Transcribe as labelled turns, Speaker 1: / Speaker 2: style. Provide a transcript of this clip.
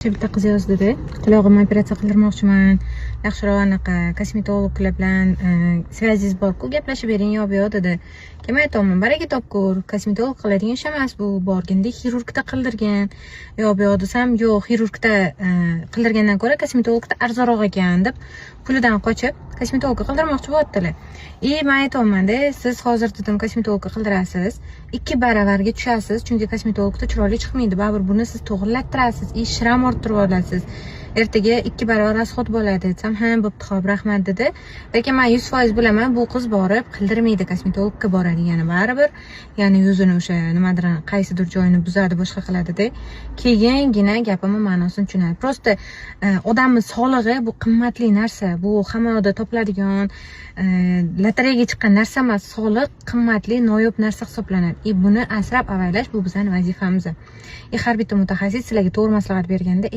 Speaker 1: Bitta qiz yozdida, qulog'imni operatsiya qildirmoqchiman. Yaxshiroq anaqa kosmetologlar bilan svyazingiz bor-ku, gaplashib bering yo'q dedi. Kim aytaman, baraka topkur, kosmetolog qiladigan ish emas bu, borganda xirurgda qildirgan. Yo'q desam, yo'q, xirurgda qildirgandan ko'ra kosmetologda arzonroq ekan deb pulidan qochib kosmetologga qildirmoqchi bo'lyaptilar. Men aytaman-da, siz hozir dedim kosmetologga qildirasiz, 2 baravarga tushasiz, chunki kosmetologda chiroyli chiqmaydi. Baribir buni siz to'g'rilattirasiz, shiram orttirib olasiz. Ertaga 2 baravar rasxod bo'ladi desam, ha, bo'pti, xo'p, rahmat dedi. Lekin men 100% bilaman, bu qiz borib qildirmaydi, kosmetologga boradi, yana baribir, ya'ni yuzini o'sha nimadir, qaysidir joyini buzadi, boshqa qiladi-da. Keyingina gapimni ma'nosini tushunadi. Prosta odamning sog'lig'i bu qimmatli narsa. Bu hamma yoqda topiladigan, lotereyaga chiqqan narsa emas. Sog'liq qimmatli, noyob narsa hisoblanadi. Buni asrab avaylash bu bizning vazifamiz. Har bitta mutaxassis sizlarga to'g'ri maslahat berganda